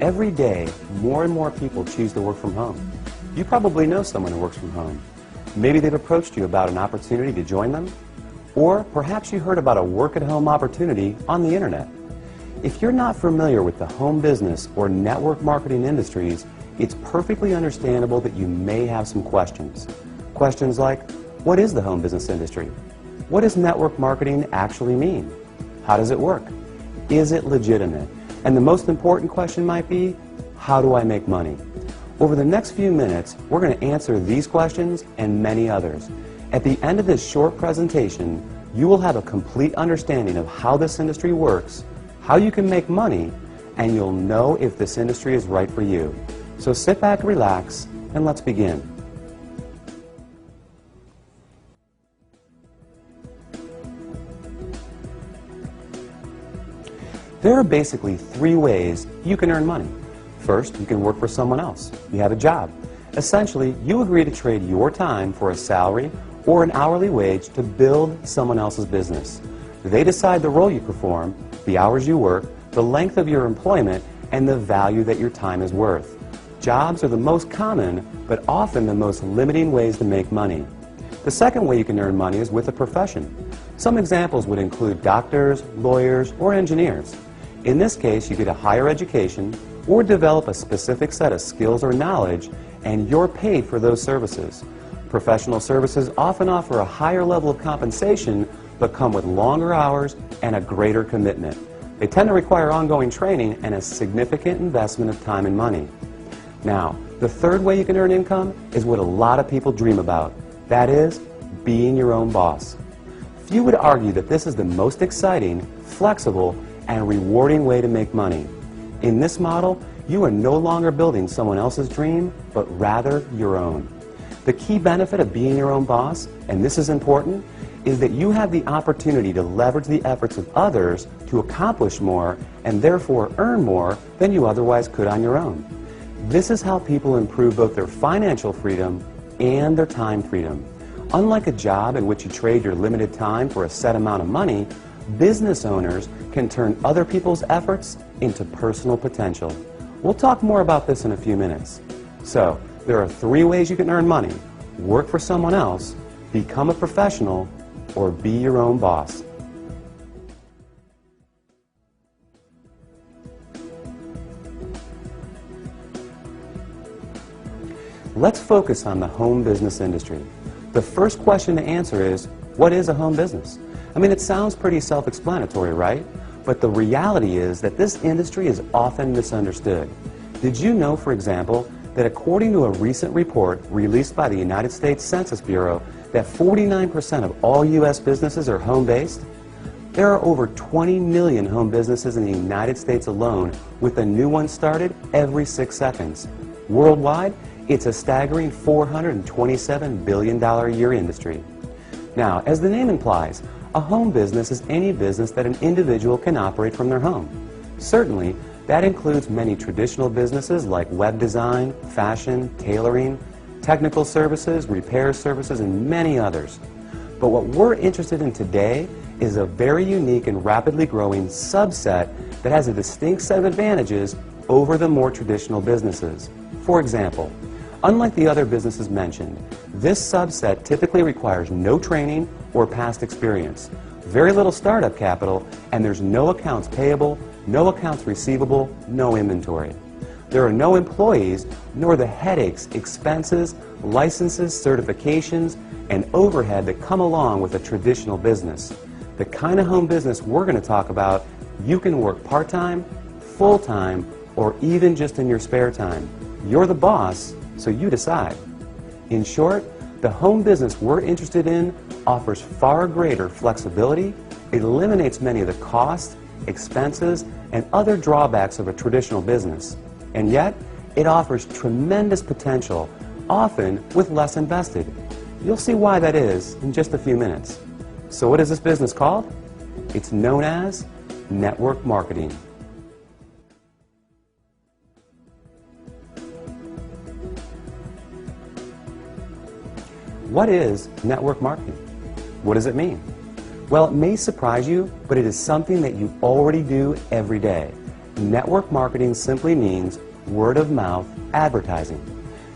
Every day, more and more people choose to work from home. You probably know someone who works from home. Maybe they've approached you about an opportunity to join them, or perhaps you heard about a work-at-home opportunity on the internet. If you're not familiar with the home business or network marketing industries, it's perfectly understandable that you may have some questions. Questions like, what is the home business industry? What does network marketing actually mean? How does it work? Is it legitimate? And the most important question might be, how do I make money? Over the next few minutes, we're going to answer these questions and many others. At the end of this short presentation, you will have a complete understanding of how this industry works, how you can make money, and you'll know if this industry is right for you. So sit back, relax, and let's begin. There are basically three ways you can earn money. First, you can work for someone else. You have a job. Essentially, you agree to trade your time for a salary or an hourly wage to build someone else's business. They decide the role you perform, the hours you work, the length of your employment, and the value that your time is worth. Jobs are the most common, but often the most limiting ways to make money. The second way you can earn money is with a profession. Some examples would include doctors, lawyers, or engineers. In this case, you get a higher education or develop a specific set of skills or knowledge, and you're paid for those services. Professional services often offer a higher level of compensation, but come with longer hours and a greater commitment. They tend to require ongoing training and a significant investment of time and money. Now, the third way you can earn income is what a lot of people dream about. That is, being your own boss. Few would argue that this is the most exciting, flexible, and rewarding way to make money. In this model, you are no longer building someone else's dream, but rather your own. The key benefit of being your own boss, and this is important, is that you have the opportunity to leverage the efforts of others to accomplish more and therefore earn more than you otherwise could on your own. This is how people improve both their financial freedom and their time freedom. Unlike a job in which you trade your limited time for a set amount of money, business owners can turn other people's efforts into personal potential. We'll talk more about this in a few minutes. So, there are three ways you can earn money: work for someone else, become a professional, or be your own boss. Let's focus on the home business industry. The first question to answer is, what is a home business? I mean, it sounds pretty self-explanatory, right? But the reality is that this industry is often misunderstood. Did you know, for example, that according to a recent report released by the United States Census Bureau, that 49% of all U.S. businesses are home-based? There are over 20 million home businesses in the United States alone, with a new one started every 6 seconds. Worldwide, it's a staggering $427 billion a year industry. Now, as the name implies, a home business is any business that an individual can operate from their home. Certainly, that includes many traditional businesses like web design, fashion, tailoring, technical services, repair services, and many others. But what we're interested in today is a very unique and rapidly growing subset that has a distinct set of advantages over the more traditional businesses. For example, unlike the other businesses mentioned, this subset typically requires no training or past experience, very little startup capital, and there's no accounts payable, no accounts receivable, no inventory. There are no employees, nor the headaches, expenses, licenses, certifications, and overhead that come along with a traditional business. The kind of home business we're going to talk about, you can work part-time, full-time, or even just in your spare time. You're the boss, so you decide. In short, the home business we're interested in offers far greater flexibility, it eliminates many of the costs, expenses, and other drawbacks of a traditional business. And yet, it offers tremendous potential, often with less invested. You'll see why that is in just a few minutes. So what is this business called? It's known as network marketing. What is network marketing? What does it mean? Well, it may surprise you, but it is something that you already do every day. network marketing simply means word-of-mouth advertising,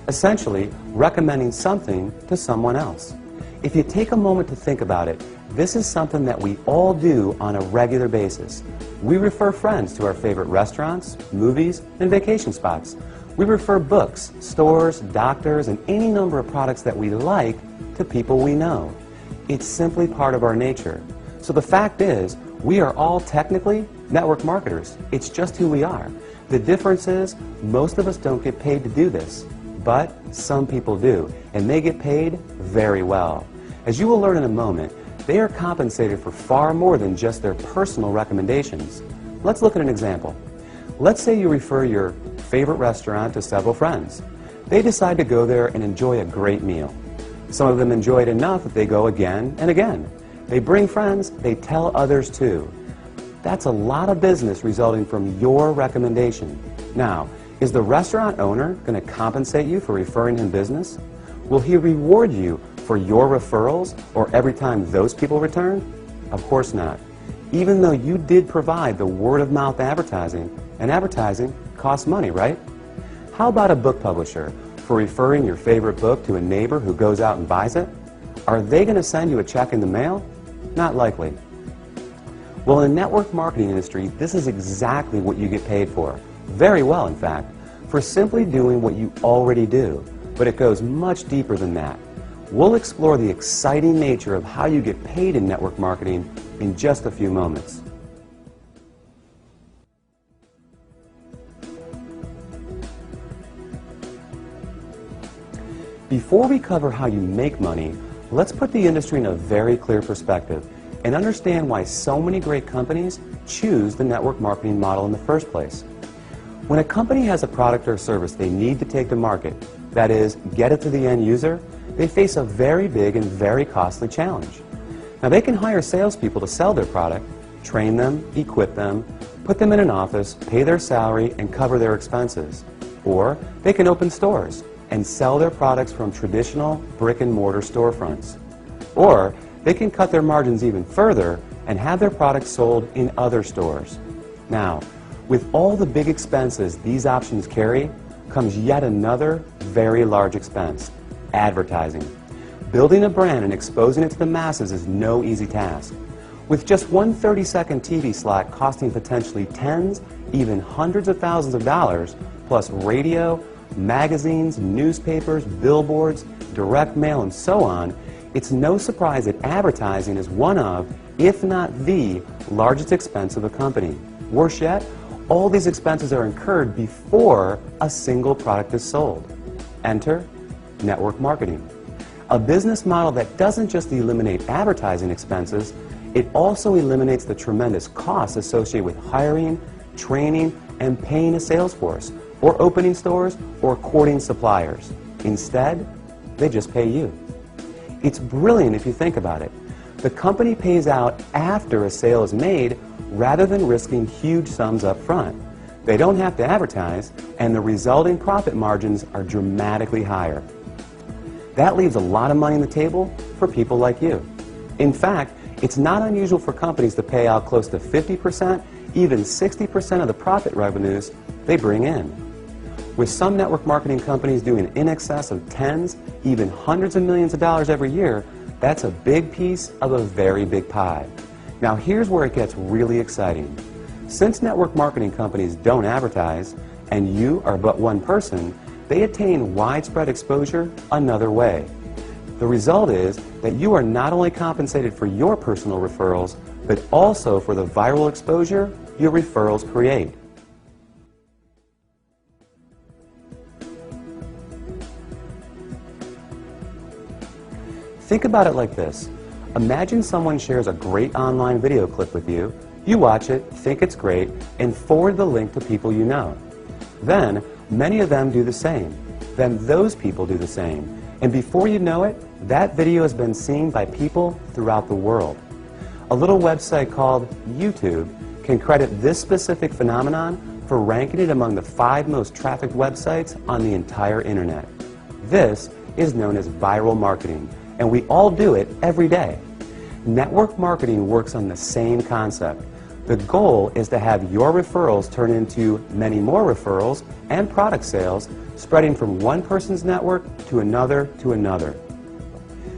essentially recommending something to someone else. If you take a moment to think about it, this is something that we all do on a regular basis. We refer friends to our favorite restaurants, movies, and vacation spots. We refer books, stores, doctors, and any number of products that we like to people we know. It's simply part of our nature. So the fact is, we are all technically network marketers. It's just who we are. The difference is, most of us don't get paid to do this, but some people do, and they get paid very well. As you will learn in a moment, they are compensated for far more than just their personal recommendations. Let's look at an example. Let's say you refer your favorite restaurant to several friends. They decide to go there and enjoy a great meal. Some of them enjoy it enough that they go again and again. They bring friends, they tell others too. That's a lot of business resulting from your recommendation. Now, is the restaurant owner going to compensate you for referring him business? Will he reward you for your referrals or every time those people return? Of course not. Even though you did provide the word-of-mouth advertising, and advertising costs money, right? How about a book publisher for referring your favorite book to a neighbor who goes out and buys it? Are they going to send you a check in the mail? Not likely. Well, in the network marketing industry, this is exactly what you get paid for. Very well, in fact, for simply doing what you already do. But it goes much deeper than that. We'll explore the exciting nature of how you get paid in network marketing in just a few moments. Before we cover how you make money, let's put the industry in a very clear perspective and understand why so many great companies choose the network marketing model in the first place. When a company has a product or service they need to take to market, that is, get it to the end user, they face a very big and very costly challenge. Now, they can hire salespeople to sell their product, train them, equip them, put them in an office, pay their salary, and cover their expenses. Or they can open stores and sell their products from traditional brick-and-mortar storefronts. Or they can cut their margins even further and have their products sold in other stores. Now, with all the big expenses these options carry, comes yet another very large expense: advertising. Building a brand and exposing it to the masses is no easy task. With just one 30-second TV slot costing potentially tens, even hundreds of thousands of dollars, plus radio, magazines, newspapers, billboards, direct mail, and so on, it's no surprise that advertising is one of, if not the, largest expense of a company. Worse yet, all these expenses are incurred before a single product is sold. Enter network marketing. A business model that doesn't just eliminate advertising expenses, it also eliminates the tremendous costs associated with hiring, training, and paying a sales force, or opening stores, or courting suppliers. Instead, they just pay you. It's brilliant if you think about it. The company pays out after a sale is made rather than risking huge sums up front. They don't have to advertise, and the resulting profit margins are dramatically higher. That leaves a lot of money on the table for people like you. In fact, it's not unusual for companies to pay out close to 50%, even 60% of the profit revenues they bring in. With some network marketing companies doing in excess of tens, even hundreds of millions of dollars every year, that's a big piece of a very big pie. Now here's where it gets really exciting. Since network marketing companies don't advertise, and you are but one person, they attain widespread exposure another way. The result is that you are not only compensated for your personal referrals, but also for the viral exposure your referrals create. Think about it like this. Imagine someone shares a great online video clip with you. You watch it, think it's great, and forward the link to people you know. Then, many of them do the same. Then those people do the same. And before you know it, that video has been seen by people throughout the world. A little website called YouTube can credit this specific phenomenon for ranking it among the 5 most trafficked websites on the entire internet. This is known as viral marketing, and we all do it every day. Network marketing works on the same concept. The goal is to have your referrals turn into many more referrals and product sales, spreading from one person's network to another to another.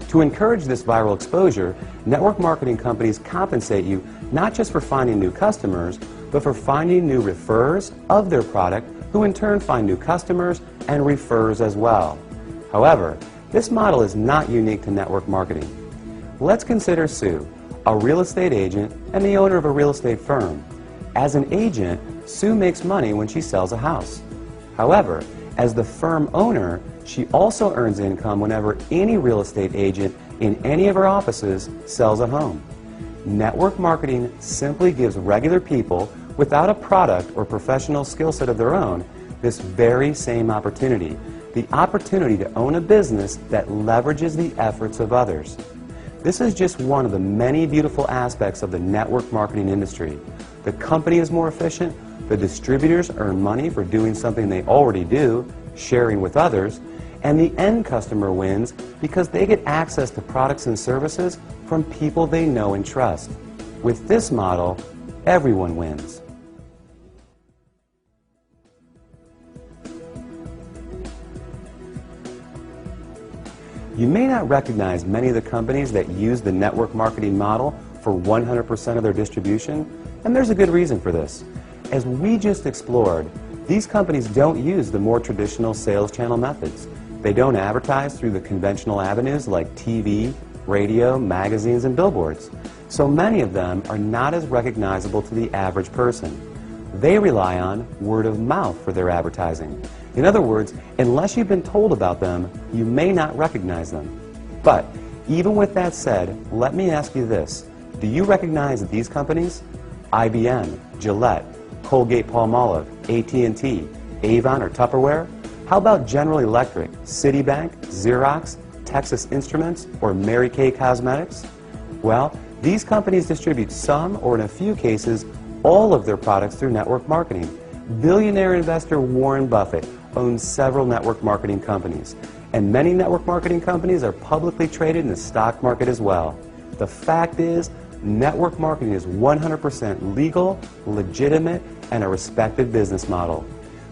To encourage this viral exposure, network marketing companies compensate you not just for finding new customers, but for finding new referrers of their product, who in turn find new customers and refers as well. However, this model is not unique to network marketing. Let's consider Sue, a real estate agent and the owner of a real estate firm. As an agent, Sue makes money when she sells a house. However, as the firm owner, she also earns income whenever any real estate agent in any of her offices sells a home. Network marketing simply gives regular people without a product or professional skill set of their own this very same opportunity, the opportunity to own a business that leverages the efforts of others. This is just one of the many beautiful aspects of the network marketing industry. The company is more efficient, the distributors earn money for doing something they already do, sharing with others, and the end customer wins because they get access to products and services from people they know and trust. With this model, everyone wins. You may not recognize many of the companies that use the network marketing model for 100% of their distribution, and there's a good reason for this. As we just explored, these companies don't use the more traditional sales channel methods. They don't advertise through the conventional avenues like TV, radio, magazines, and billboards. So many of them are not as recognizable to the average person. They rely on word of mouth for their advertising. In other words, unless you've been told about them, you may not recognize them. But even with that said, let me ask you this. Do you recognize these companies? IBM, Gillette, Colgate-Palmolive, AT&T, Avon, or Tupperware? How about General Electric, Citibank, Xerox, Texas Instruments, or Mary Kay Cosmetics? Well, these companies distribute some, or in a few cases, all of their products through network marketing. Billionaire investor Warren Buffett owns several network marketing companies, and many network marketing companies are publicly traded in the stock market as well. The fact is, network marketing is 100% legal, legitimate, and a respected business model.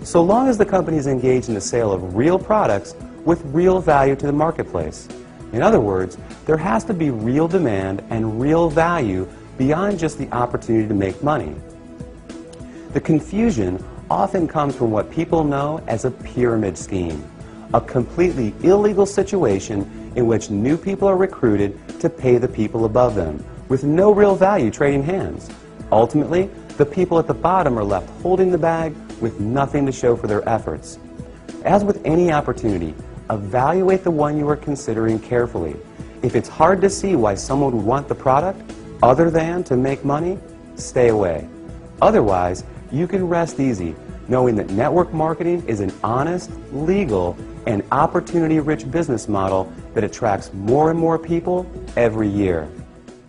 So long as the company is engaged in the sale of real products with real value to the marketplace. In other words, there has to be real demand and real value beyond just the opportunity to make money. The confusion often comes from what people know as a pyramid scheme, a completely illegal situation in which new people are recruited to pay the people above them, with no real value trading hands. Ultimately, the people at the bottom are left holding the bag with nothing to show for their efforts. As with any opportunity, evaluate the one you are considering carefully. If it's hard to see why someone would want the product other than to make money, stay away. Otherwise, you can rest easy knowing that network marketing is an honest, legal, and opportunity-rich business model that attracts more and more people every year.